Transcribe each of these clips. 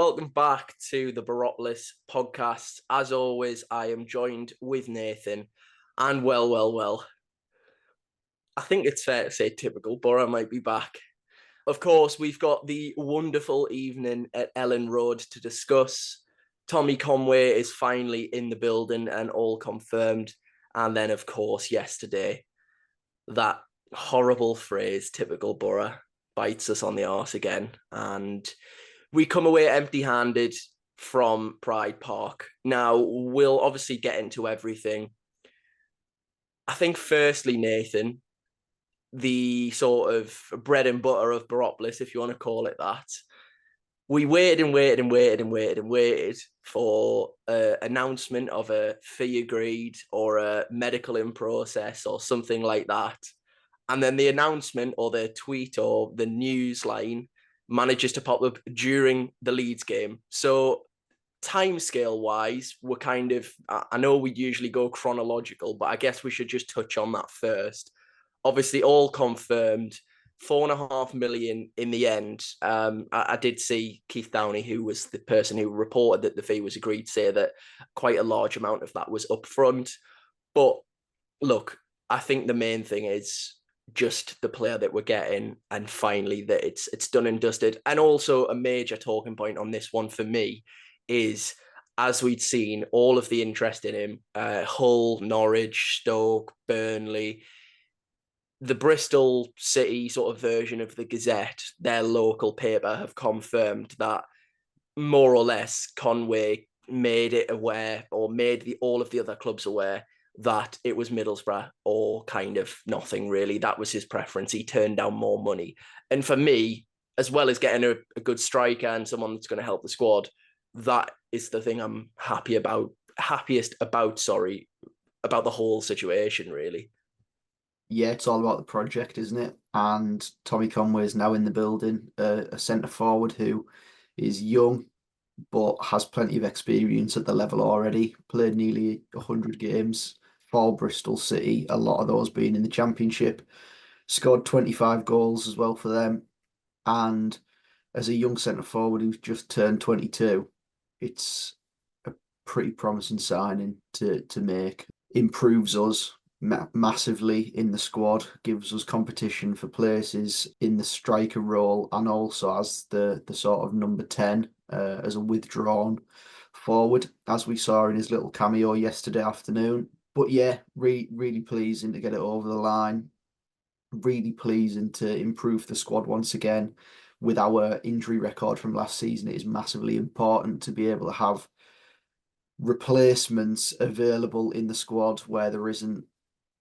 welcome back to the Boropolis podcast. As always, I am joined with Nathan, and well. I think it's fair to say typical, Borough might be back. Of course, we've got the wonderful evening at Ellen Road to discuss. Tommy Conway is finally in the building and all confirmed. And then, of course, yesterday, that horrible phrase, typical Borough, bites us on the arse again. And we come away empty-handed from Pride Park. Now, we'll obviously get into everything. I think firstly, Nathan, the sort of bread and butter of Boropolis, if you want to call it that. We waited for an announcement of a fee agreed or a medical in process or something like that. And then the announcement or the tweet or the news line manages to pop up during the Leeds game. So timescale wise, we're kind of, I know we usually go chronological, but I guess we should just touch on that first. Obviously, all confirmed, 4.5 million in the end. I did see Keith Downey, who was the person who reported that the fee was agreed, say that quite a large amount of that was upfront. But look, I think the main thing is just the player that we're getting, and finally that it's done and dusted. And also a major talking point on this one for me is, as we'd seen, all of the interest in him, Hull, Norwich, Stoke, Burnley, the Bristol City sort of version of the Gazette, their local paper, have confirmed that more or less Conway made it aware, or made all of the other clubs aware, that it was Middlesbrough or kind of nothing really. That was his preference. He turned down more money. And for me, as well as getting a good striker and someone that's going to help the squad, that is the thing I'm happiest about the whole situation, really. Yeah, it's all about the project, isn't it? And Tommy Conway is now in the building, a centre forward who is young but has plenty of experience at the level already. Played nearly 100 games for Bristol City, a lot of those being in the Championship. Scored 25 goals as well for them. And as a young centre forward who's just turned 22, it's a pretty promising signing to make. Improves us massively in the squad, gives us competition for places in the striker role, and also as the sort of number 10 as a withdrawn forward, as we saw in his little cameo yesterday afternoon. But yeah, really pleasing to get it over the line. Really pleasing to improve the squad once again. With our injury record from last season, it is massively important to be able to have replacements available in the squad where there isn't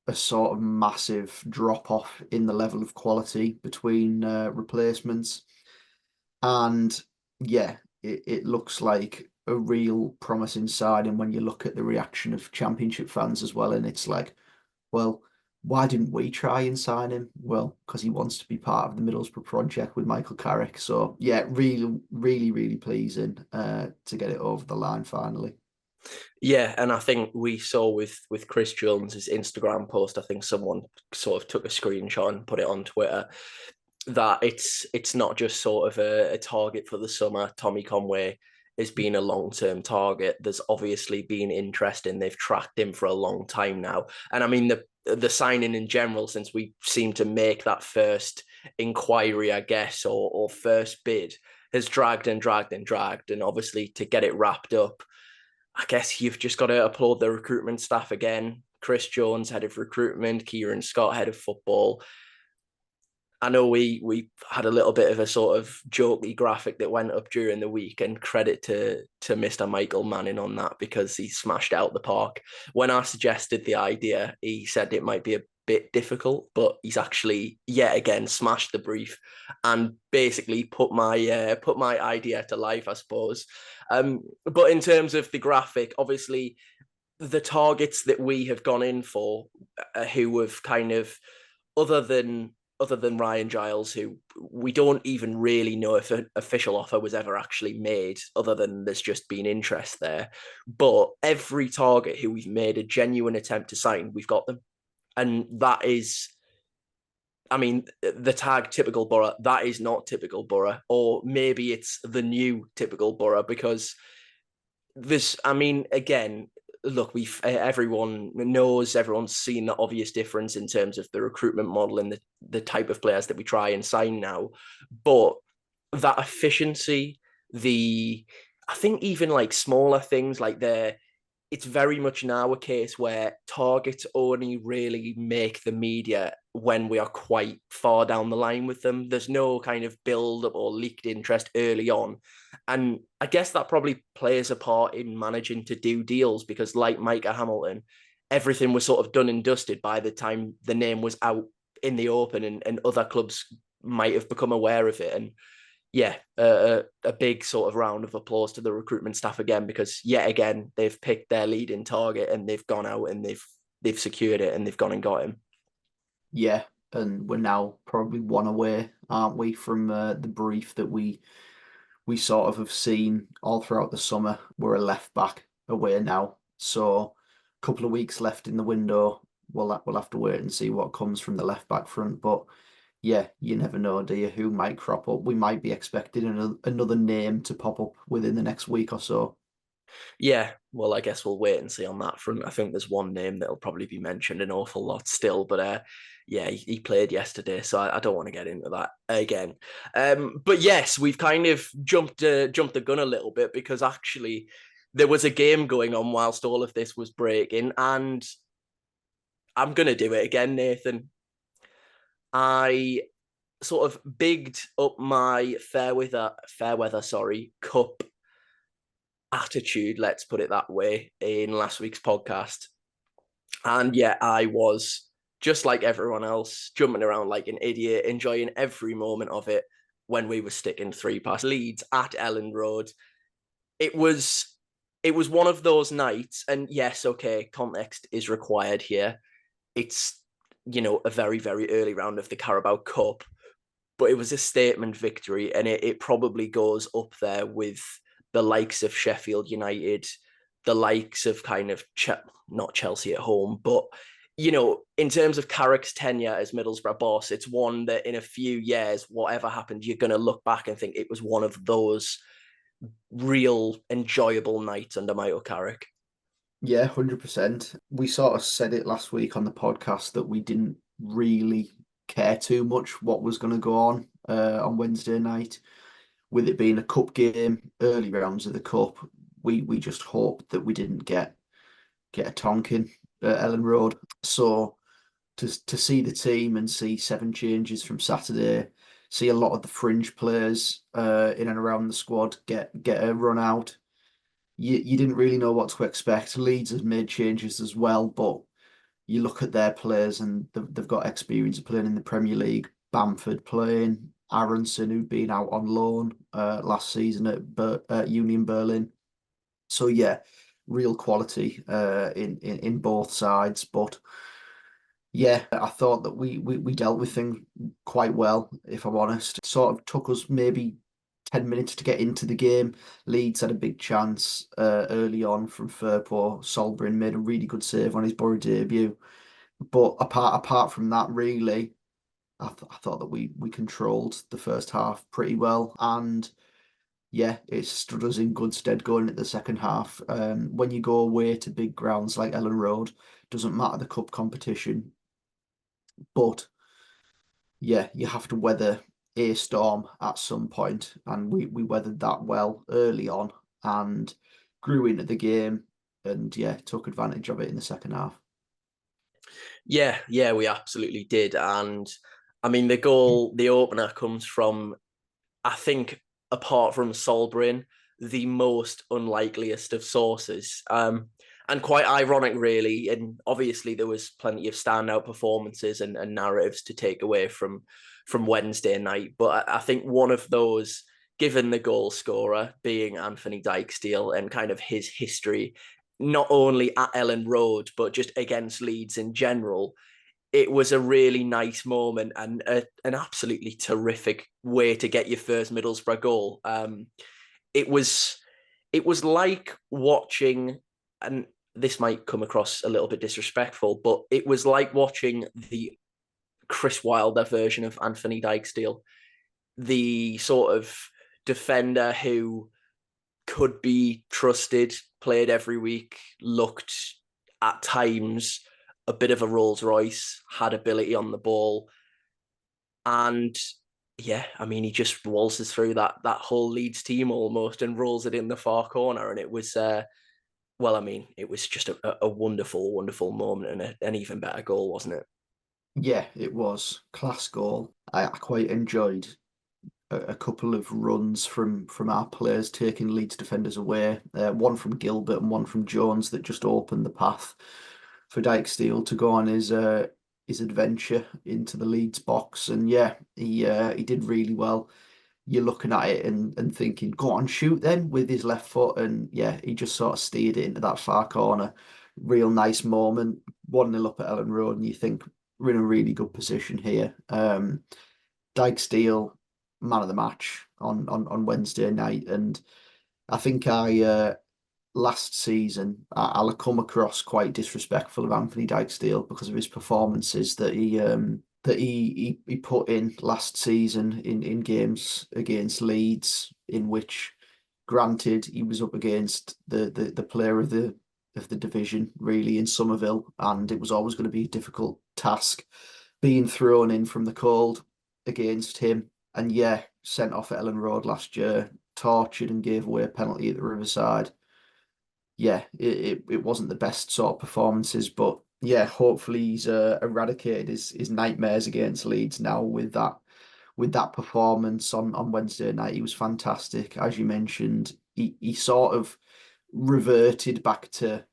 a sort of massive drop off in the level of quality between replacements. And yeah, it looks like a real promising signing when you look at the reaction of Championship fans as well. And it's like, well, why didn't we try and sign him? Well, because he wants to be part of the Middlesbrough project with Michael Carrick. So yeah, really pleasing to get it over the line finally. Yeah, and I think we saw with Chris Jones's Instagram post, I think someone sort of took a screenshot and put it on Twitter, that it's not just sort of a target for the summer. Tommy Conway has been a long-term target. There's obviously been interest in, they've tracked him for a long time now. And I mean, the signing in general, since we seem to make that first inquiry, I guess, or first bid, has dragged. And obviously to get it wrapped up, I guess you've just got to applaud the recruitment staff again. Chris Jones, head of recruitment, Kieran Scott, head of football. I know we had a little bit of a sort of jokey graphic that went up during the week, and credit to Mr. Michael Manning on that, because he smashed out the park. When I suggested the idea, he said it might be a bit difficult, but he's actually yet again smashed the brief and basically put my idea to life, I suppose. But in terms of the graphic, obviously the targets that we have gone in for, who have kind of, other than Ryan Giles, who we don't even really know if an official offer was ever actually made, other than there's just been interest there. But every target who we've made a genuine attempt to sign, we've got them. And that is I mean, the tag typical Borough, that is not typical Borough, or maybe it's the new typical Borough, because I mean, again, look, everyone knows, everyone's seen the obvious difference in terms of the recruitment model and the type of players that we try and sign now. But that efficiency, I think even like smaller things like it's very much now a case where targets only really make the media when we are quite far down the line with them. There's no kind of build up or leaked interest early on. And I guess that probably plays a part in managing to do deals, because like Micah Hamilton, everything was sort of done and dusted by the time the name was out in the open, and other clubs might have become aware of it. And yeah, a big sort of round of applause to the recruitment staff again, because yet again they've picked their leading target and they've gone out and they've secured it and they've gone and got him. Yeah, and we're now probably one away, aren't we, from the brief that we sort of have seen all throughout the summer. We're a left back away now, so a couple of weeks left in the window. We'll have to wait and see what comes from the left back front, but yeah, you never know, do you? Who might crop up? We might be expecting another name to pop up within the next week or so. Yeah, well, I guess we'll wait and see on that front. I think there's one name that'll probably be mentioned an awful lot still, but yeah, he played yesterday, so I don't want to get into that again. But yes, we've kind of jumped the gun a little bit, because actually there was a game going on whilst all of this was breaking, and I'm gonna do it again, Nathan. I sort of bigged up my Fairweather, cup attitude, let's put it that way, in last week's podcast. And yeah, I was just like everyone else, jumping around like an idiot, enjoying every moment of it when we were sticking 3 past Leeds at Ellen Road. It was one of those nights, and yes, okay, context is required here. It's, a very, very early round of the Carabao Cup, but it was a statement victory, and it probably goes up there with the likes of Sheffield United, the likes of kind of not Chelsea at home, but in terms of Carrick's tenure as Middlesbrough boss, it's one that in a few years, whatever happened, you're going to look back and think it was one of those real enjoyable nights under Michael Carrick. Yeah, 100%. We sort of said it last week on the podcast that we didn't really care too much what was going to go on Wednesday night. With it being a cup game, early rounds of the cup, we just hoped that we didn't get a tonking at Ellen Road. So to see the team and see 7 changes from Saturday, see a lot of the fringe players in and around the squad get a run out. You didn't really know what to expect. Leeds has made changes as well, but you look at their players and they've got experience of playing in the Premier League. Bamford playing, Aronson, who'd been out on loan last season at Union Berlin. So yeah, real quality in both sides. But yeah, I thought that we dealt with things quite well, if I'm honest. It sort of took us maybe 10 minutes to get into the game. Leeds had a big chance early on from Firpo. Solbrin made a really good save on his Borough debut. But apart from that, really, I thought that we controlled the first half pretty well. And yeah, it stood us in good stead going into the second half. When you go away to big grounds like Ellen Road, doesn't matter the cup competition, but yeah, you have to weather a storm at some point, and we weathered that well early on and grew into the game, and yeah, took advantage of it in the second half. Yeah, we absolutely did. And I mean, the opener comes from, I think, apart from Solbrin, the most unlikeliest of sources. And quite ironic, really. And obviously, there was plenty of standout performances and narratives to take away from Wednesday night. But I think one of those, given the goal scorer being Anthony Dijksteel and kind of his history, not only at Ellen Road, but just against Leeds in general, it was a really nice moment and an absolutely terrific way to get your first Middlesbrough goal. It was like watching, and this might come across a little bit disrespectful, but it was like watching the Chris Wilder version of Anthony Dijksteel, the sort of defender who could be trusted, played every week, looked at times a bit of a Rolls Royce, had ability on the ball. And yeah, I mean, he just waltzes through that whole Leeds team almost and rolls it in the far corner. And it was, well, I mean, it was just a wonderful, wonderful moment and an even better goal, wasn't it? Yeah, it was class goal. I quite enjoyed a couple of runs from our players taking Leeds defenders away. One from Gilbert and one from Jones that just opened the path for Dijksteel to go on his adventure into the Leeds box. And yeah, he did really well. You're looking at it and thinking, go on, shoot then with his left foot. And yeah, he just sort of steered it into that far corner. Real nice moment. 1-0 up at Ellen Road, and you think we're in a really good position here. Dijksteel, man of the match on Wednesday night. And I think last season I'll come across quite disrespectful of Anthony Dijksteel because of his performances that he put in last season in games against Leeds, in which, granted, he was up against the player of the division really in Somerville, and it was always going to be a difficult task being thrown in from the cold against him. And yeah, sent off at Ellen Road last year, tortured and gave away a penalty at the Riverside. Yeah, it wasn't the best sort of performances, but yeah, hopefully he's eradicated his nightmares against Leeds now with that performance on Wednesday night. He was fantastic, as you mentioned. He sort of reverted back to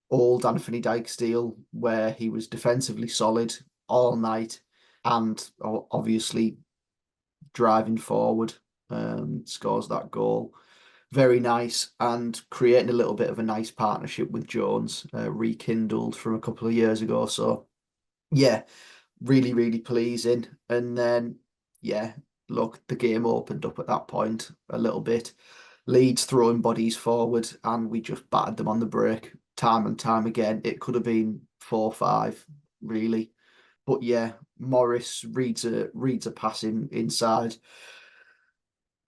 old Anthony Dijksteel, where he was defensively solid all night and obviously driving forward. Scores that goal. Very nice, and creating a little bit of a nice partnership with Jones, rekindled from a couple of years ago. So yeah, really, really pleasing. And then yeah, look, the game opened up at that point a little bit. Leeds throwing bodies forward, and we just battered them on the break time and time again. It could have been 4-5, really. But yeah, Morris reads a pass inside,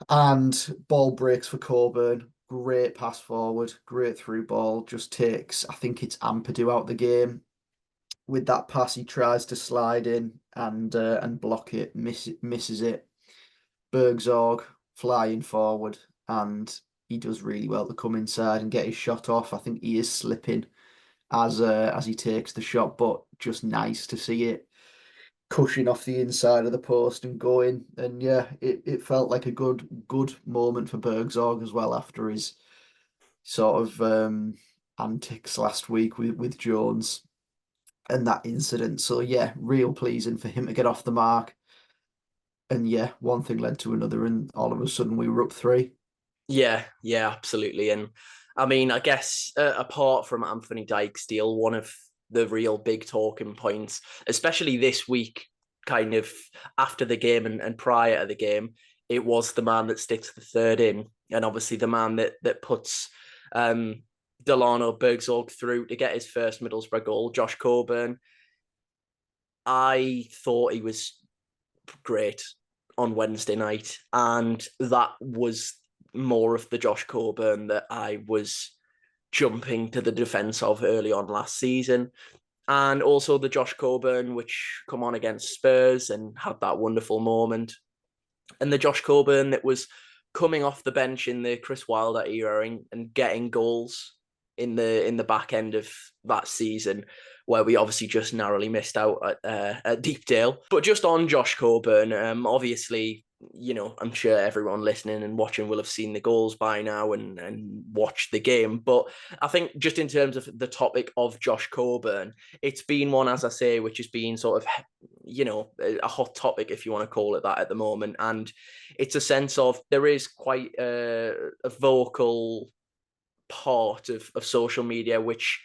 and ball breaks for Coburn. Great pass forward, great through ball. Just takes, I think it's Ampadu out the game. With that pass, he tries to slide in and block it, misses it. Bergzorg flying forward, and he does really well to come inside and get his shot off. I think he is slipping as he takes the shot, but just nice to see it cushioning off the inside of the post and going. And yeah, it felt like a good moment for Bergzorg as well after his sort of antics last week with Jones and that incident. So yeah, real pleasing for him to get off the mark. And yeah, one thing led to another, and all of a sudden we were up 3. Yeah, yeah, absolutely. And I mean, I guess apart from Anthony Dijksteel, one of the real big talking points, especially this week, kind of after the game and prior to the game, it was the man that sticks the third in, and obviously the man that puts Delano Bergzorg through to get his first Middlesbrough goal, Josh Coburn. I thought he was great on Wednesday night, and that was more of the Josh Coburn that I was jumping to the defence of early on last season. And also the Josh Coburn, which come on against Spurs and had that wonderful moment. And the Josh Coburn that was coming off the bench in the Chris Wilder era and getting goals in the back end of that season, where we obviously just narrowly missed out at Deepdale. But just on Josh Coburn, obviously, you know, I'm sure everyone listening and watching will have seen the goals by now and watched the game. But I think just in terms of the topic of Josh Coburn, it's been one, as I say, which has been sort of, you know, a hot topic, if you want to call it that, at the moment. And it's a sense of there is quite a vocal part of social media which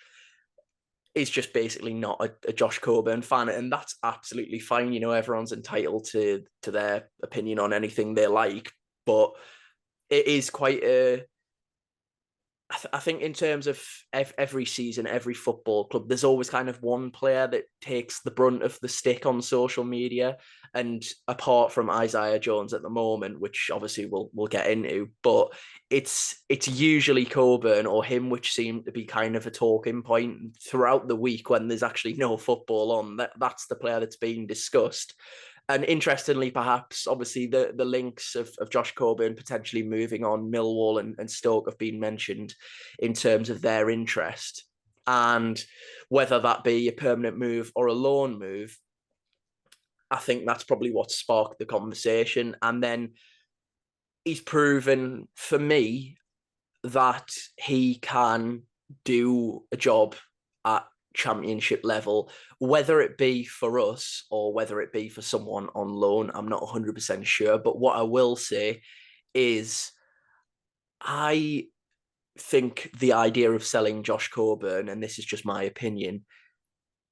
is just basically not a Josh Coburn fan, and that's absolutely fine. You know, everyone's entitled to their opinion on anything they like, but it is quite I think in terms of every season, every football club, there's always kind of one player that takes the brunt of the stick on social media. And apart from Isaiah Jones at the moment, which obviously we'll get into, but it's usually Coburn or him which seem to be kind of a talking point throughout the week when there's actually no football on. That's the player that's being discussed. And interestingly, perhaps, obviously, the links of Josh Coburn potentially moving on, Millwall and Stoke have been mentioned in terms of their interest. And whether that be a permanent move or a loan move, I think that's probably what sparked the conversation. And then he's proven for me that he can do a job at championship level, whether it be for us or whether it be for someone on loan. I'm not 100% sure. But what I will say is I think the idea of selling Josh Coburn, and this is just my opinion,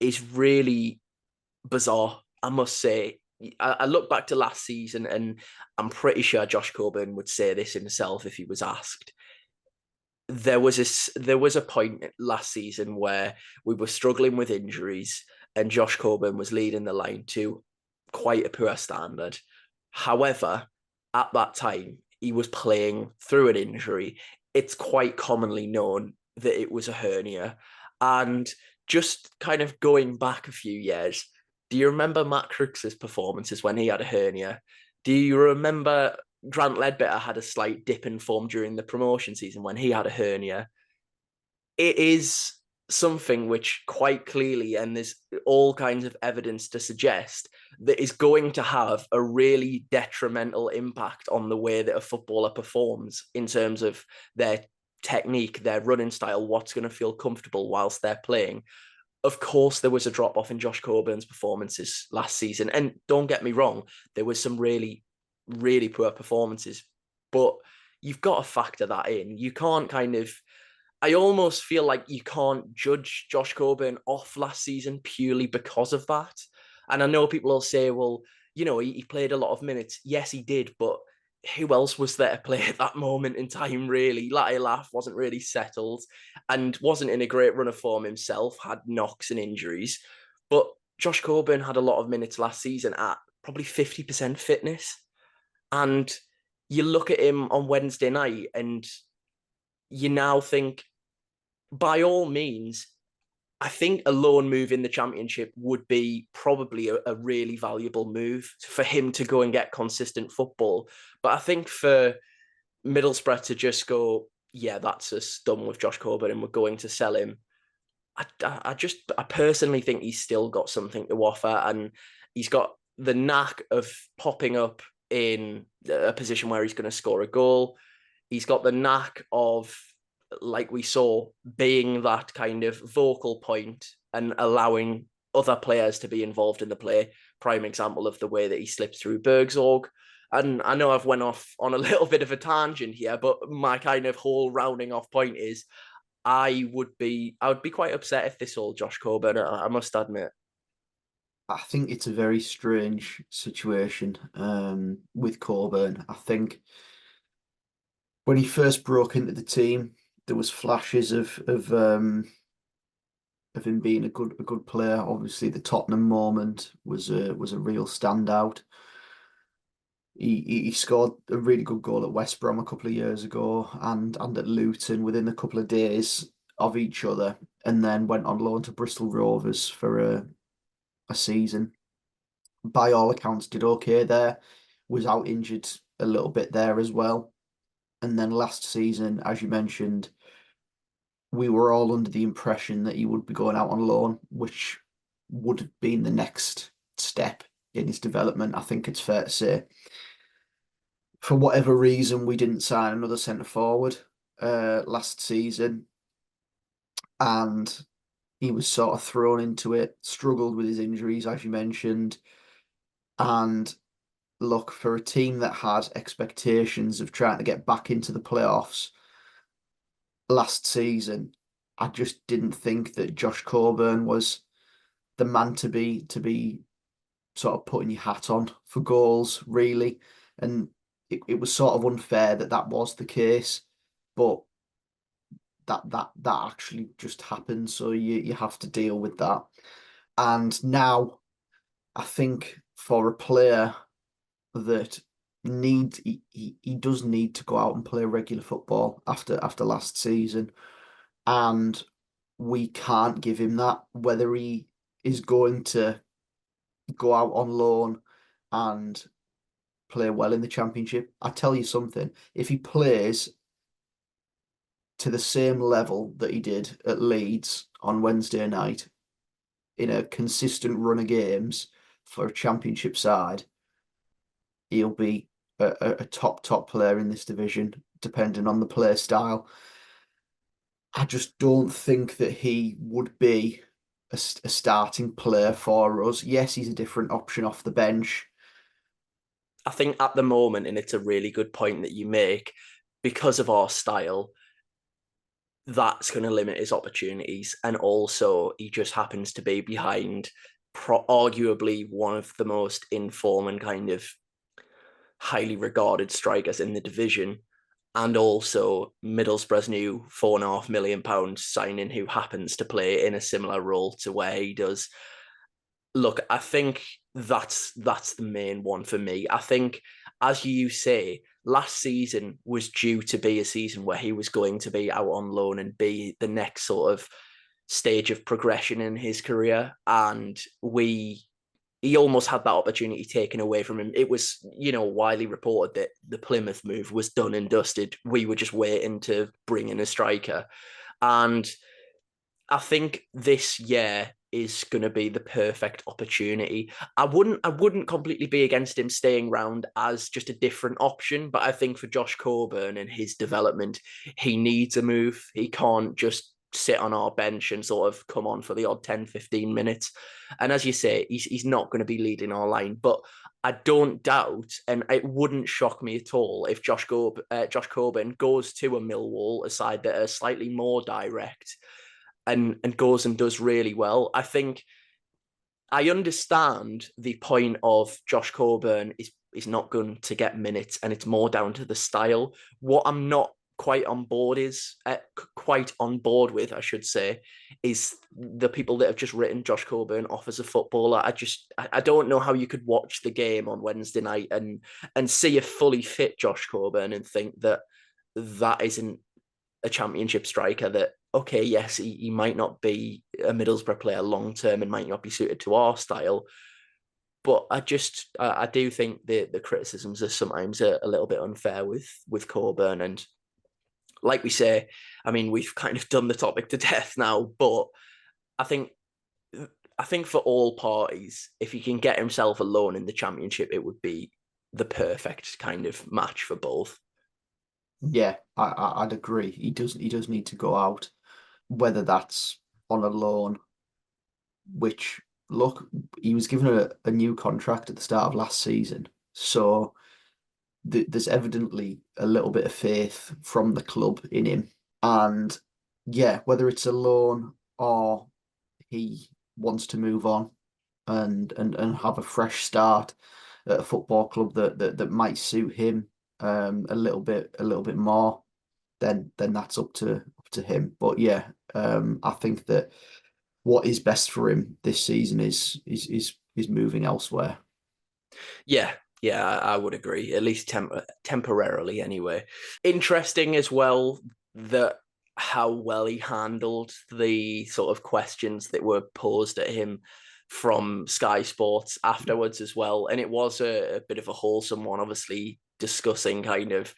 is really bizarre. I must say, I look back to last season and I'm pretty sure Josh Coburn would say this himself if he was asked. There was a point last season where we were struggling with injuries and Josh Coburn was leading the line to quite a poor standard. However, at that time, he was playing through an injury. It's quite commonly known that it was a hernia. And just kind of going back a few years, do you remember Matt Crooks's performances when he had a hernia? Do you remember Grant Ledbetter had a slight dip in form during the promotion season when he had a hernia? It is something which quite clearly, and there's all kinds of evidence to suggest, that is going to have a really detrimental impact on the way that a footballer performs in terms of their technique, their running style, what's going to feel comfortable whilst they're playing. Of course, there was a drop off in Josh Coburn's performances last season. And don't get me wrong, there was some really, really poor performances. But you've got to factor that in. You can't kind of, I almost feel like you can't judge Josh Coburn off last season purely because of that. And I know people will say, well, he played a lot of minutes. Yes, he did, but who else was there to play at that moment in time, really? Latif wasn't really settled and wasn't in a great run of form himself, had knocks and injuries. But Josh Coburn had a lot of minutes last season at probably 50% fitness. And you look at him on Wednesday night and you now think, by all means, I think a loan move in the Championship would be probably a really valuable move for him to go and get consistent football. But I think for Middlesbrough to just go, yeah, that's us done with Josh Coburn and we're going to sell him. I personally think he's still got something to offer, and he's got the knack of popping up in a position where he's going to score a goal. He's got the knack of, like we saw, being that kind of vocal point and allowing other players to be involved in the play. Prime example of the way that he slips through Bergsorg. And I know I've went off on a little bit of a tangent here, but my kind of whole rounding off point is I would be quite upset if they sold Josh Coburn, I must admit. I think it's a very strange situation with Coburn. I think when he first broke into the team, there was flashes of him being a good player. Obviously, the Tottenham moment was a real standout. He scored a really good goal at West Brom a couple of years ago and at Luton within a couple of days of each other, and then went on loan to Bristol Rovers for a season. By all accounts, did okay there. Was out injured a little bit there as well. And then last season, as you mentioned, we were all under the impression that he would be going out on loan, which would have been the next step in his development, I think it's fair to say. For whatever reason, we didn't sign another centre forward last season, and he was sort of thrown into it, struggled with his injuries, as you mentioned. And look, for a team that had expectations of trying to get back into the playoffs last season, I just didn't think that Josh Coburn was the man to be sort of putting your hat on for goals, really. And it was sort of unfair that was the case. But that actually just happened. So you have to deal with that. And now I think for a player that he does need to go out and play regular football after last season, and we can't give him that, whether he is going to go out on loan and play well in the Championship. I tell you something, if he plays to the same level that he did at Leeds on Wednesday night in a consistent run of games for a Championship side, he'll be a top player in this division, depending on the play style. I just don't think that he would be a starting player for us. Yes, he's a different option off the bench. I think at the moment, and it's a really good point that you make, because of our style, that's going to limit his opportunities. And also, he just happens to be behind arguably one of the most informed and kind of highly regarded strikers in the division. And also Middlesbrough's new £4.5 million signing, who happens to play in a similar role to where he does. Look, I think that's the main one for me. I think, as you say, last season was due to be a season where he was going to be out on loan and be the next sort of stage of progression in his career. And he almost had that opportunity taken away from him. It was, widely reported that the Plymouth move was done and dusted. We were just waiting to bring in a striker. And I think this year is going to be the perfect opportunity. I wouldn't completely be against him staying around as just a different option, but I think for Josh Coburn and his development, he needs a move. He can't just sit on our bench and sort of come on for the odd 10, 15 minutes. And as you say, he's not going to be leading our line, but I don't doubt, and it wouldn't shock me at all if Josh Coburn goes to a Millwall, a side that are slightly more direct, and goes and does really well. I think I understand the point of Josh Coburn is not going to get minutes, and it's more down to the style. What I'm not quite on board with, I should say, is the people that have just written Josh Coburn off as a footballer. I don't know how you could watch the game on Wednesday night and see a fully fit Josh Coburn and think that isn't a Championship striker. That, okay, yes, he might not be a Middlesbrough player long term and might not be suited to our style, but I do think the criticisms are sometimes a little bit unfair with Coburn. And like we say, I mean, we've kind of done the topic to death now, but I think for all parties, if he can get himself a loan in the Championship, it would be the perfect kind of match for both. Yeah, I'd agree. He does need to go out, whether that's on a loan, which, look, he was given a new contract at the start of last season. So there's evidently a little bit of faith from the club in him. And yeah, whether it's a loan or he wants to move on and have a fresh start at a football club that might suit him a little bit more, then that's up to him. But yeah, I think that what is best for him this season is moving elsewhere. Yeah, yeah, I would agree, at least temporarily anyway. Interesting as well that how well he handled the sort of questions that were posed at him from Sky Sports afterwards as well. And it was a bit of a wholesome one, obviously discussing kind of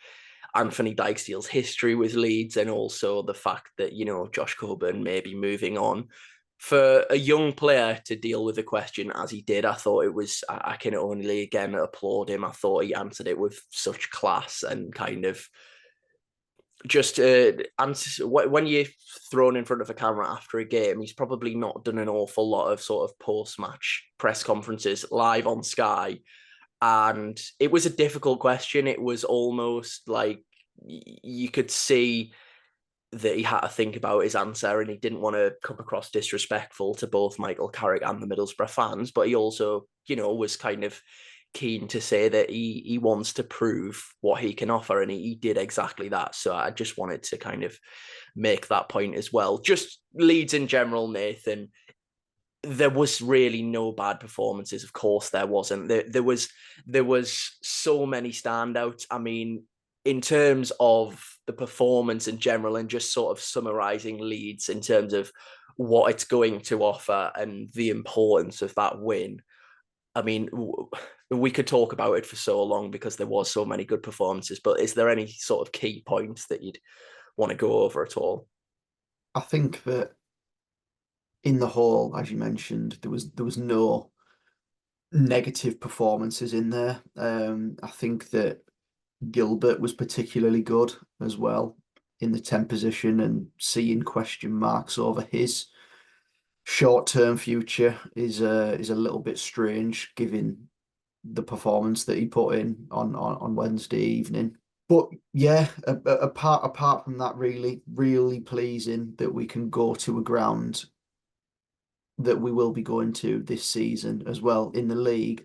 Anthony Dijksteel's history with Leeds and also the fact that, Josh Coburn may be moving on. For a young player to deal with the question as he did, I thought it was, I can only again applaud him. I thought he answered it with such class and kind of just when you're thrown in front of a camera after a game, he's probably not done an awful lot of sort of post-match press conferences live on Sky. And it was a difficult question. It was almost like you could see that he had to think about his answer, and he didn't want to come across disrespectful to both Michael Carrick and the Middlesbrough fans, but he also, was kind of keen to say that he wants to prove what he can offer, and he did exactly that. So I just wanted to kind of make that point as well. Just Leeds in general, Nathan. There was really no bad performances. Of course, there wasn't. There was so many standouts. I mean, in terms of the performance in general, and just sort of summarising Leeds in terms of what it's going to offer and the importance of that win. I mean, we could talk about it for so long because there was so many good performances. But is there any sort of key points that you'd want to go over at all? I think that in the whole, as you mentioned, there was no negative performances in there. I think that Gilbert was particularly good as well in the 10 position, and seeing question marks over his short-term future is a little bit strange given the performance that he put in on Wednesday evening. But yeah, apart from that, really pleasing that we can go to a ground that we will be going to this season as well in the league,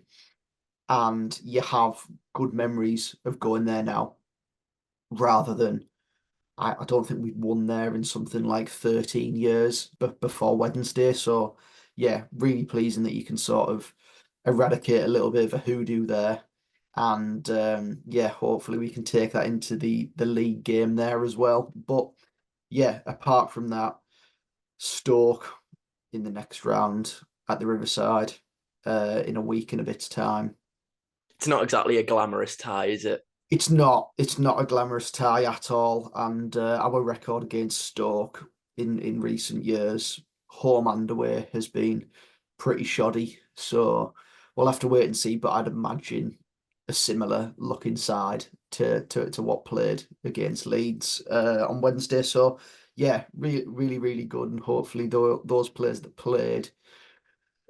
and you have good memories of going there now, rather than I don't think we've won there in something like 13 years before Wednesday. So yeah, really pleasing that you can sort of eradicate a little bit of a hoodoo there. And yeah, hopefully we can take that into the league game there as well. But yeah, apart from that, Stoke in the next round at the Riverside in a week and a bit's time. It's not exactly a glamorous tie, is it? It's not a glamorous tie at all, and our record against Stoke in recent years, home and away, has been pretty shoddy. So we'll have to wait and see. But I'd imagine a similar look inside to what played against Leeds on Wednesday. So yeah, really good, and hopefully those players that played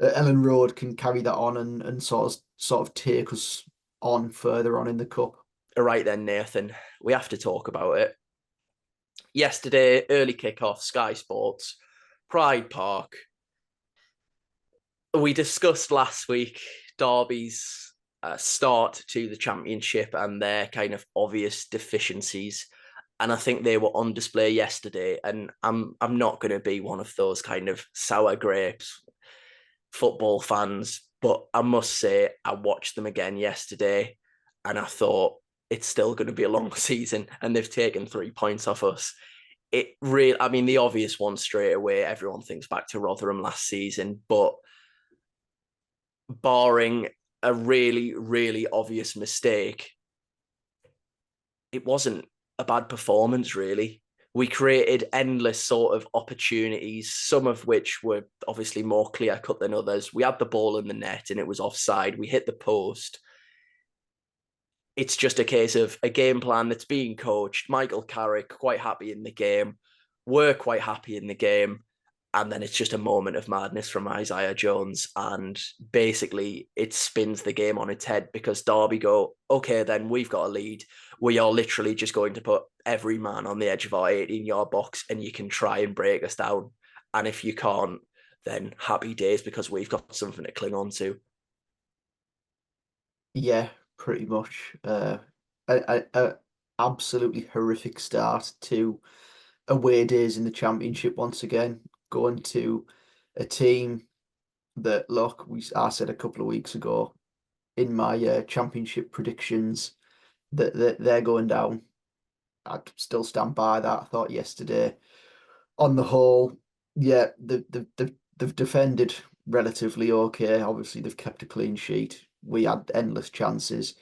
at Ellen Road can carry that on and sort of take us on further on in the cup. All right then, Nathan, we have to talk about it. Yesterday, early kickoff, Sky Sports, Pride Park. We discussed last week Derby's start to the championship and their kind of obvious deficiencies, and I think they were on display yesterday. And I'm not going to be one of those kind of sour grapes football fans, but I must say I watched them again yesterday, and I thought it's still going to be a long season, and they've taken 3 points off us. It really, I mean, the obvious one straight away, everyone thinks back to Rotherham last season, but barring a really obvious mistake, it wasn't a bad performance, really. We created endless sort of opportunities, some of which were obviously more clear cut than others. We had the ball in the net and it was offside. We hit the post. It's just a case of a game plan that's being coached. Michael Carrick quite happy in the game. We're quite happy in the game. And then it's just a moment of madness from Isaiah Jones. And basically it spins the game on its head, because Derby go, okay, then we've got a lead. We are literally just going to put every man on the edge of our 18-yard box, and you can try and break us down. And if you can't, then happy days, because we've got something to cling on to. Yeah, pretty much. A absolutely horrific start to away days in the championship once again. Going to a team that, look, I said a couple of weeks ago in my championship predictions that they're going down. I still stand by that. I thought yesterday, on the whole, yeah, they've defended relatively okay. Obviously, they've kept a clean sheet. We had endless chances.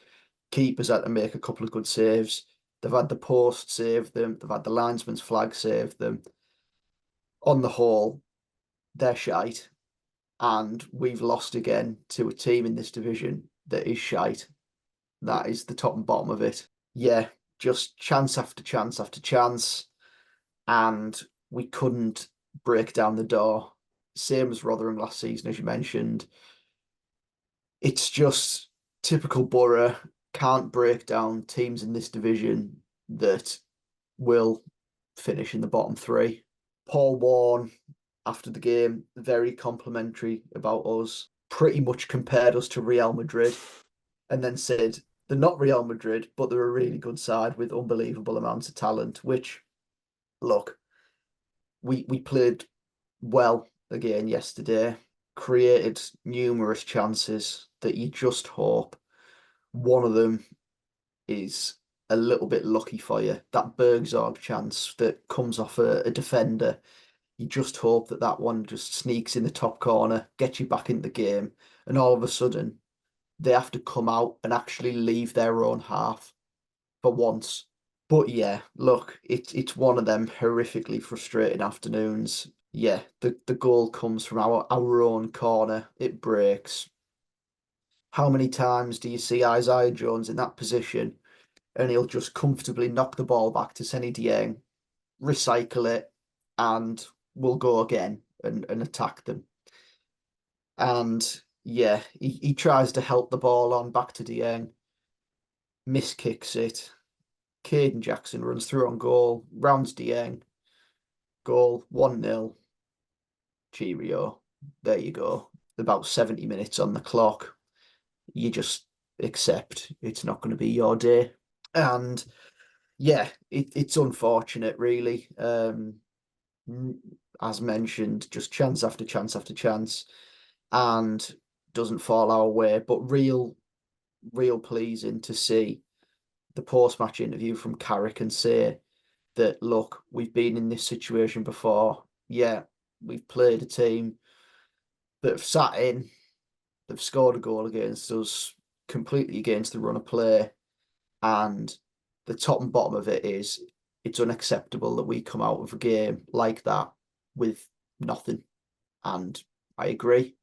Keepers had to make a couple of good saves. They've had the post save them. They've had the linesman's flag save them. On the whole, they're shite. And we've lost again to a team in this division that is shite. That is the top and bottom of it. Yeah, just chance after chance after chance. And we couldn't break down the door. Same as Rotherham last season, as you mentioned. It's just typical Borough, can't break down teams in this division that will finish in the bottom three. Paul Warne, after the game, very complimentary about us, pretty much compared us to Real Madrid. and then said they're not Real Madrid, but they're a really good side with unbelievable amounts of talent. Which, look, we played well again yesterday, created numerous chances that you just hope one of them is a little bit lucky for you. That Bergzorg chance that comes off a defender, you just hope that that one just sneaks in the top corner, gets you back in the game, and all of a sudden they have to come out and actually leave their own half for once. But yeah, look, it's one of them horrifically frustrating afternoons. Yeah, the goal comes from our own corner. It breaks. How many times do you see Isaiah Jones in that position and he'll just comfortably knock the ball back to Senny Dieng, recycle it, and we'll go again and attack them. And yeah, he tries to help the ball on back to Dieng, miskicks it. Caden Jackson runs through on goal, rounds Dieng, goal, 1-0. Cheerio. There you go. About 70 minutes on the clock. You just accept it's not going to be your day. And yeah, it's unfortunate, really. As mentioned, just chance after chance after chance, and doesn't fall our way. But real pleasing to see the post-match interview from Carrick and say that, look, we've been in this situation before. Yeah, we've played a team that have sat in, they've scored a goal against us, completely against the run of play. And the top and bottom of it is it's unacceptable that we come out of a game like that with nothing. And I agree.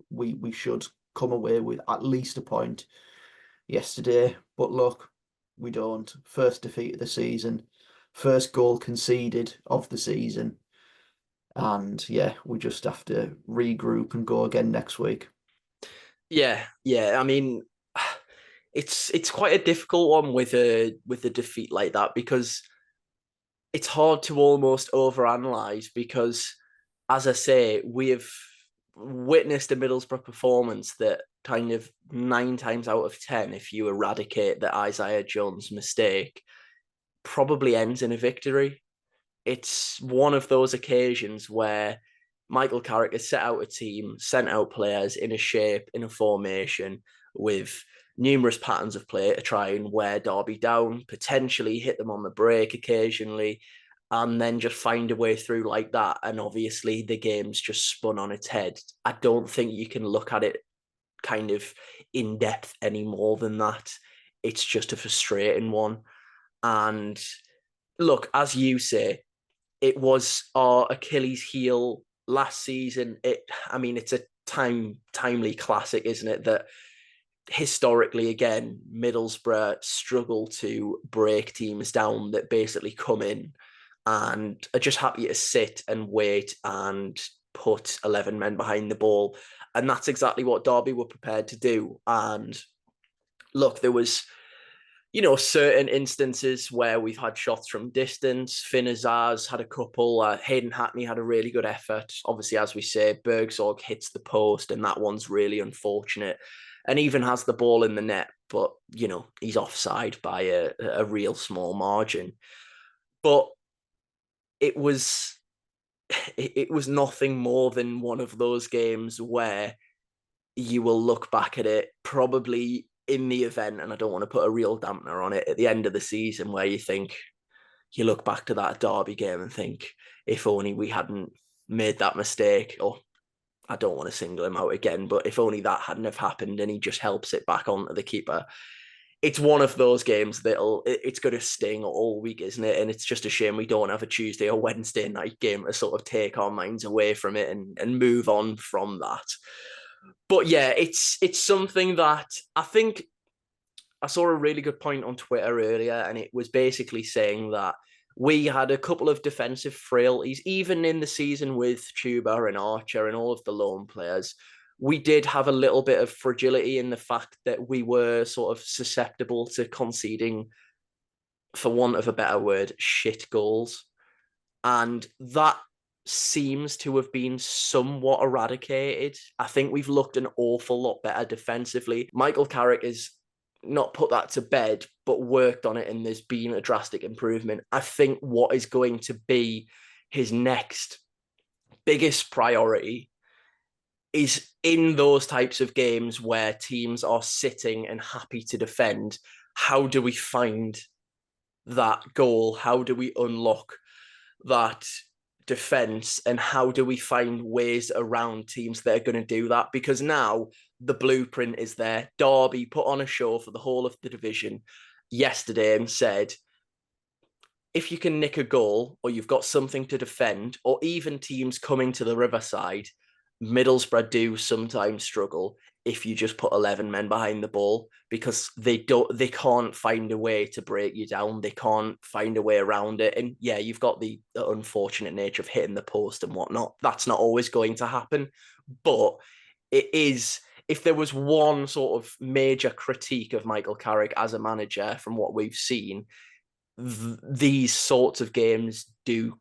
We should come away with at least a point yesterday. But look, we don't. First defeat of the season, first goal conceded of the season. And yeah, we just have to regroup and go again next week. Yeah. I mean, it's quite a difficult one with a defeat like that because it's hard to almost overanalyze because, as I say, we have witnessed a Middlesbrough performance that kind of 9 times out of 10, if you eradicate the Isaiah Jones mistake, probably ends in a victory. It's one of those occasions where Michael Carrick has set out a team, sent out players in a shape, in a formation with numerous patterns of play to try and wear Derby down, potentially hit them on the break occasionally, and then just find a way through like that. And obviously the game's just spun on its head. I don't think you can look at it kind of in depth any more than that. It's just a frustrating one. And look, as you say, it was our Achilles heel last season. I mean, it's a timely classic, isn't it? That historically, again, Middlesbrough struggle to break teams down that basically come in and are just happy to sit and wait and put 11 men behind the ball. And that's exactly what Derby were prepared to do. And look, there was certain instances where we've had shots from distance. Finn Azar's had a couple. Hayden Hackney had a really good effort. Obviously, as we say, Bergzorg hits the post, and that one's really unfortunate. And even has the ball in the net, but, he's offside by a real small margin. But it was it was nothing more than one of those games where you will look back at it probably in the event, and I don't want to put a real dampener on it, at the end of the season where you look back to that Derby game and think, if only we hadn't made that mistake, or I don't want to single him out again, but if only that hadn't have happened and he just helps it back onto the keeper. It's one of those games it's going to sting all week, isn't it? And it's just a shame we don't have a Tuesday or Wednesday night game to sort of take our minds away from it and move on from that. But yeah, it's something that I think I saw a really good point on Twitter earlier, and it was basically saying that we had a couple of defensive frailties, even in the season with Tuba and Archer and all of the loan players. We did have a little bit of fragility in the fact that we were sort of susceptible to conceding, for want of a better word, shit goals. And that seems to have been somewhat eradicated. I think we've looked an awful lot better defensively. Michael Carrick is not put that to bed, but worked on it, and there's been a drastic improvement. I think what is going to be his next biggest priority is in those types of games where teams are sitting and happy to defend. How do we find that goal? How do we unlock that defense? And how do we find ways around teams that are going to do that? Because now the blueprint is there. Derby put on a show for the whole of the division yesterday and said, if you can nick a goal or you've got something to defend, or even teams coming to the Riverside, Middlesbrough do sometimes struggle if you just put 11 men behind the ball, because they can't find a way to break you down. They can't find a way around it. And yeah, you've got the unfortunate nature of hitting the post and whatnot. That's not always going to happen. But it is, if there was one sort of major critique of Michael Carrick as a manager from what we've seen, these sorts of games do,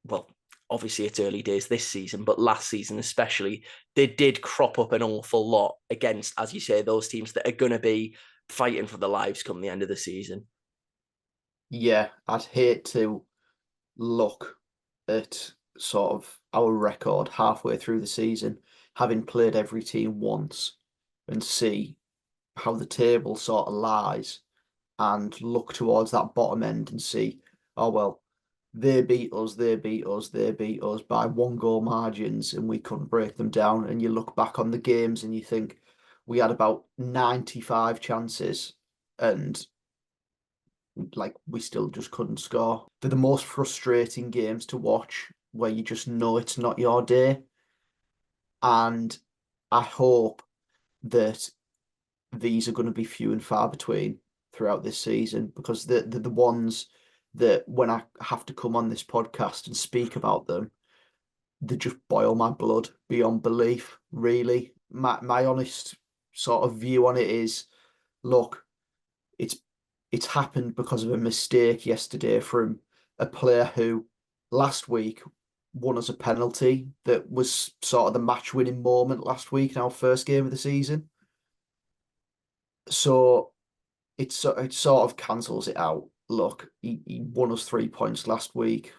well, obviously it's early days this season, but last season especially, they did crop up an awful lot against, as you say, those teams that are going to be fighting for their lives come the end of the season. Yeah, I'd hate to look at sort of our record halfway through the season, having played every team once, and see how the table sort of lies, and look towards that bottom end and see, oh well, they beat us, they beat us, they beat us by 1 goal margins, and we couldn't break them down. And you look back on the games and you think we had about 95 chances, and like we still just couldn't score. They're the most frustrating games to watch, where you just know it's not your day. And I hope that these are going to be few and far between throughout this season, because the ones that, when I have to come on this podcast and speak about them, they just boil my blood beyond belief, really. My honest sort of view on it is, look, it's it's happened because of a mistake yesterday from a player who last week won us a penalty that was sort of the match-winning moment last week in our first game of the season. So it sort of cancels it out. Look, he won us 3 points last week,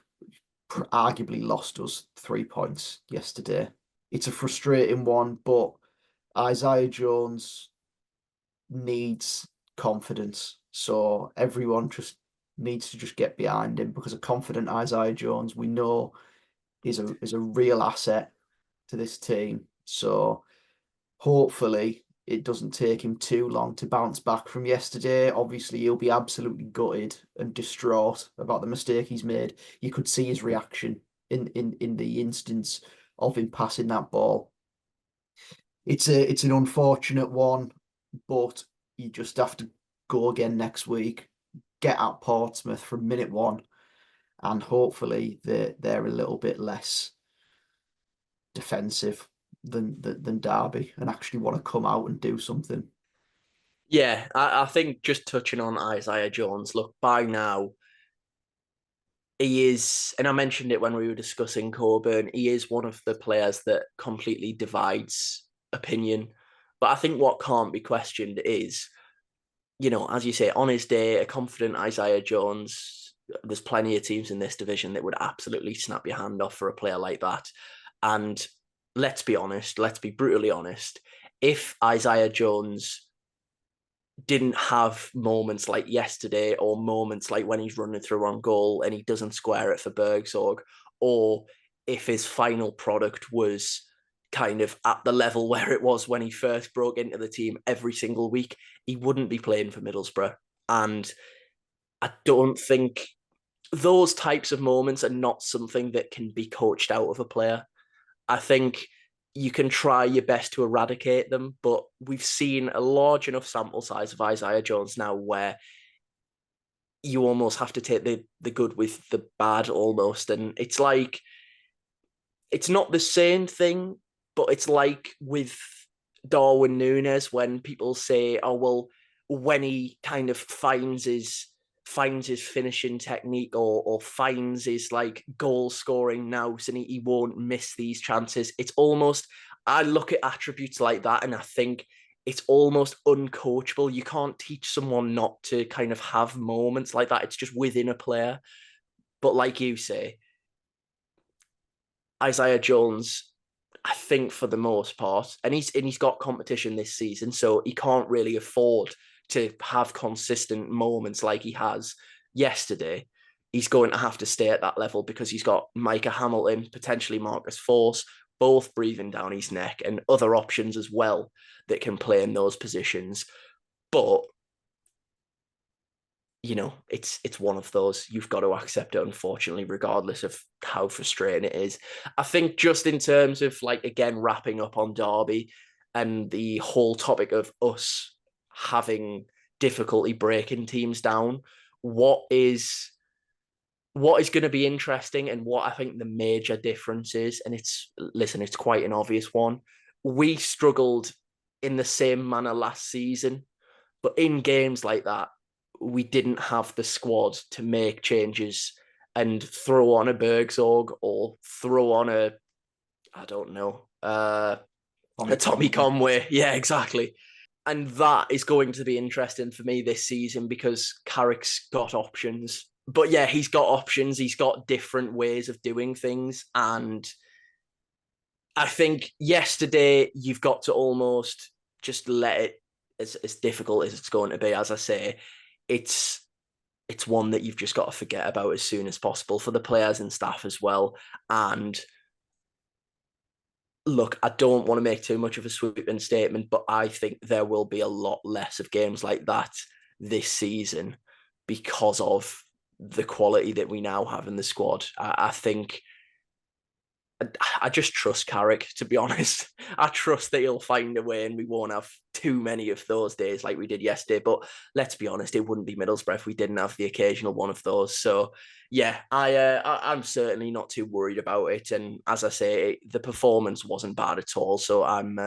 arguably lost us 3 points yesterday. It's a frustrating one, but Isaiah Jones needs confidence. So everyone just needs to just get behind him, because a confident Isaiah Jones, we know, is a real asset to this team. So hopefully it doesn't take him too long to bounce back from yesterday. Obviously, he'll be absolutely gutted and distraught about the mistake he's made. You could see his reaction in the instance of him passing that ball. It's an unfortunate one, but you just have to go again next week, get at Portsmouth from minute one, and hopefully they're a little bit less defensive than Derby, and actually want to come out and do something. Yeah, I think just touching on Isaiah Jones, look, by now, he is, and I mentioned it when we were discussing Coburn, he is one of the players that completely divides opinion. But I think what can't be questioned is, as you say, on his day, a confident Isaiah Jones, there's plenty of teams in this division that would absolutely snap your hand off for a player like that. And let's be honest, let's be brutally honest, if Isaiah Jones didn't have moments like yesterday, or moments like when he's running through on goal and he doesn't square it for Bergsorg, or if his final product was kind of at the level where it was when he first broke into the team every single week, he wouldn't be playing for Middlesbrough. And I don't think those types of moments are not something that can be coached out of a player. I think you can try your best to eradicate them, but we've seen a large enough sample size of Isaiah Jones now where you almost have to take the good with the bad almost. And it's like, it's not the same thing, but it's like with Darwin Núñez, when people say, oh, well, when he kind of finds his finishing technique, or finds his like goal scoring nous, and he won't miss these chances. It's almost, I look at attributes like that and I think it's almost uncoachable. You can't teach someone not to kind of have moments like that. It's just within a player. But like you say, Isaiah Jones, I think for the most part, and he's got competition this season, so he can't really afford to have consistent moments like he has yesterday. He's going to have to stay at that level because he's got Micah Hamilton, potentially Marcus Force, both breathing down his neck, and other options as well that can play in those positions. But it's one of those. You've got to accept it, unfortunately, regardless of how frustrating it is. I think just in terms of, like, again, wrapping up on Derby and the whole topic of us having difficulty breaking teams down, what is going to be interesting and what I think the major difference is, and it's quite an obvious one. We struggled in the same manner last season, but in games like that, we didn't have the squad to make changes and throw on a Bergsorg or throw on I don't know, a Tommy Tommy Conway. Conway. Yeah, exactly. And that is going to be interesting for me this season because Carrick's got options. But yeah, he's got options. He's got different ways of doing things. And I think yesterday you've got to almost just let it, as difficult as it's going to be, as I say, it's one that you've just got to forget about as soon as possible for the players and staff as well. And look, I don't want to make too much of a sweeping statement, but I think there will be a lot less of games like that this season because of the quality that we now have in the squad. I think I just trust Carrick, to be honest. I trust that he'll find a way and we won't have too many of those days like we did yesterday. But let's be honest, it wouldn't be Middlesbrough if we didn't have the occasional one of those. So yeah, I'm certainly not too worried about it. And as I say, the performance wasn't bad at all. So I'm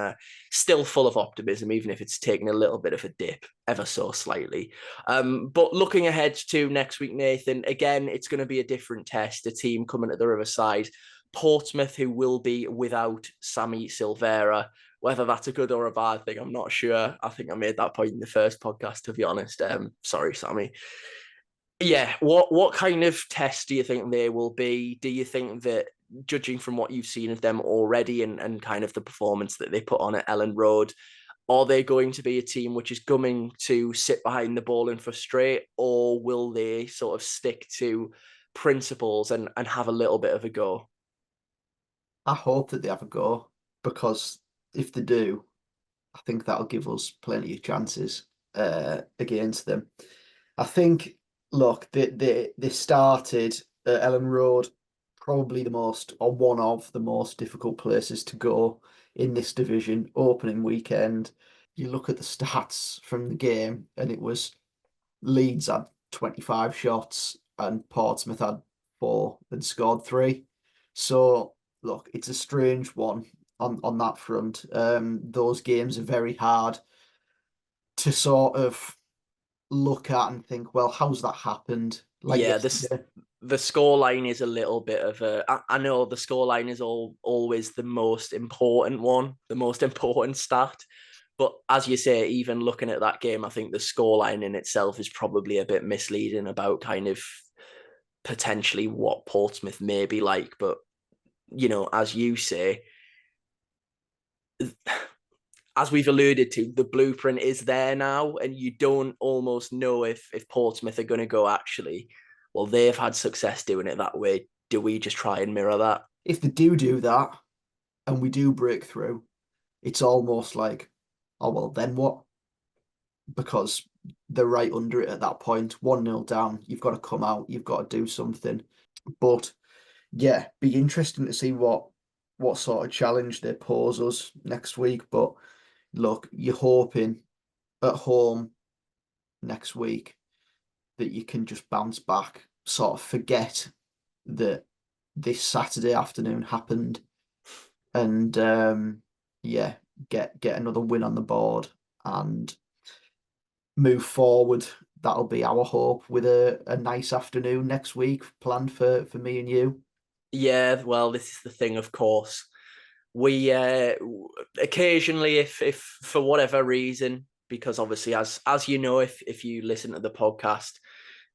still full of optimism, even if it's taken a little bit of a dip, ever so slightly. But looking ahead to next week, Nathan, again, it's going to be a different test. A team coming to the Riverside, Portsmouth, who will be without Sammy Silvera. Whether that's a good or a bad thing, I'm not sure. I think I made that point in the first podcast, to be honest. Sorry, Sammy. Yeah, what kind of test do you think they will be? Do you think that, judging from what you've seen of them already and kind of the performance that they put on at Ellen Road, are they going to be a team which is going to sit behind the ball and frustrate, or will they sort of stick to principles and have a little bit of a go? I hope that they have a go because if they do, I think that'll give us plenty of chances against them. I think, look, they started at Ellen Road, probably the most, or one of the most difficult places to go in this division, opening weekend. You look at the stats from the game, and it was Leeds had 25 shots and Portsmouth had 4 and scored 3. So, look, it's a strange one on that front. Those games are very hard to sort of look at and think, well, how's that happened? Like Yeah, yesterday. the scoreline is a little bit of a. I know the scoreline is always the most important one, the most important stat. But as you say, even looking at that game, I think the scoreline in itself is probably a bit misleading about kind of potentially what Portsmouth may be like. But as you say, as we've alluded to, the blueprint is there now, and you don't almost know if Portsmouth are going to go, actually, well, they've had success doing it that way. Do we just try and mirror that? If they do that and we do break through, it's almost like, oh, well, then what? Because they're right under it at that point. 1-0 down, you've got to come out, you've got to do something. But yeah, be interesting to see what sort of challenge they pose us next week. But look, you're hoping at home next week that you can just bounce back, sort of forget that this Saturday afternoon happened, and yeah, get another win on the board and move forward. That'll be our hope with a nice afternoon next week planned for me and you. Yeah, well, this is the thing, of course. we occasionally, if for whatever reason, because obviously, as you know, if you listen to the podcast,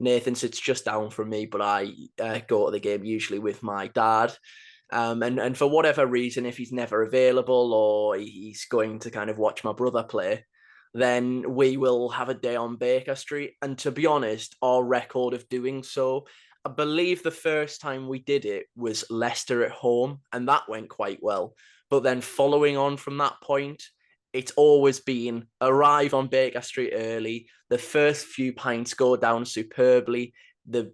Nathan sits just down from me, but I go to the game usually with my dad. And for whatever reason, if he's never available or he's going to kind of watch my brother play, then we will have a day on Baker Street. And to be honest, our record of doing so, I believe the first time we did it was Leicester at home, and that went quite well. But then following on from that point, it's always been arrive on Baker Street early. The first few pints go down superbly. The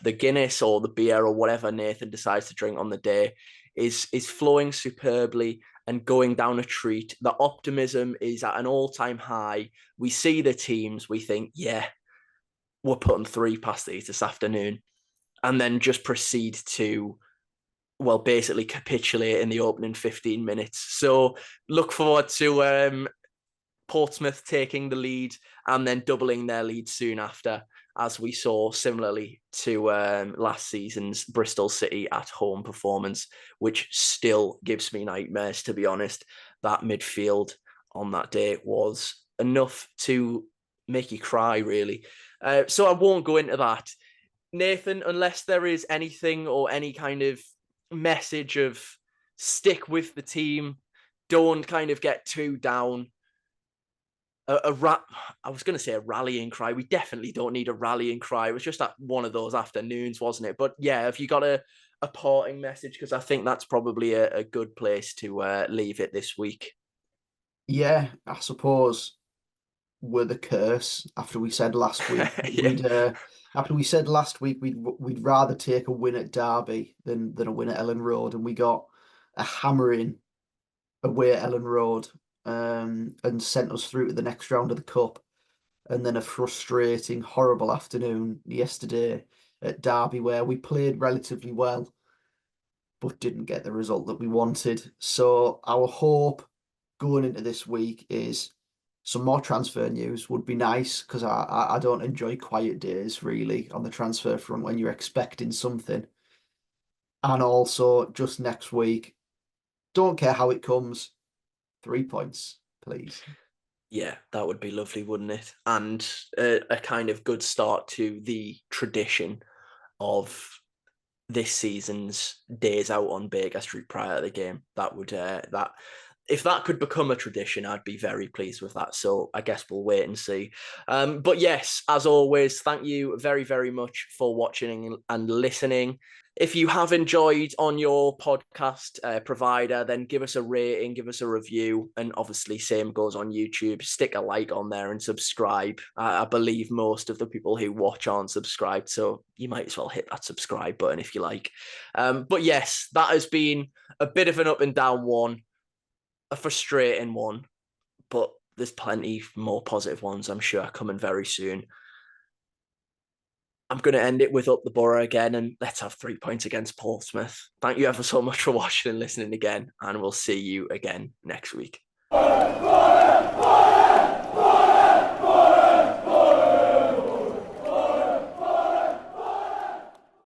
Guinness or the beer or whatever Nathan decides to drink on the day is flowing superbly and going down a treat. The optimism is at an all-time high. We see the teams, we think, yeah, we're putting 3 past these this afternoon, and then just proceed to, well, basically capitulate in the opening 15 minutes. So look forward to Portsmouth taking the lead and then doubling their lead soon after, as we saw similarly to last season's Bristol City at home performance, which still gives me nightmares, to be honest. That midfield on that day was enough to make you cry, really. So I won't go into that. Nathan, unless there is anything or any kind of message of stick with the team, don't kind of get too down. I was going to say a rallying cry. We definitely don't need a rallying cry. It was just that one of those afternoons, wasn't it? But yeah, have you got a parting message? Because I think that's probably a good place to leave it this week. Yeah, I suppose we're the curse after we said last week Yeah. after we said last week we'd rather take a win at Derby than a win at Ellen Road, and we got a hammering away at Ellen Road, and sent us through to the next round of the cup, and then a frustrating, horrible afternoon yesterday at Derby where we played relatively well but didn't get the result that we wanted. So our hope going into this week is some more transfer news would be nice, because I don't enjoy quiet days really on the transfer front when you're expecting something. And also just next week, don't care how it comes, 3 points, please. Yeah, that would be lovely, wouldn't it? And a kind of good start to the tradition of this season's days out on Baker Street prior to the game. That would that if that could become a tradition, I'd be very pleased with that. So I guess we'll wait and see. But yes, as always, thank you very, very much for watching and listening. If you have enjoyed on your podcast provider, then give us a rating, give us a review, and obviously same goes on YouTube. Stick a like on there and subscribe. I believe most of the people who watch aren't subscribed, so you might as well hit that subscribe button if you like. But yes, that has been a bit of an up and down one, a frustrating one, but there's plenty more positive ones, I'm sure, coming very soon. I'm going to end it with up the Borough again, and let's have 3 points against Portsmouth. Thank you ever so much for watching and listening again, and we'll see you again next week.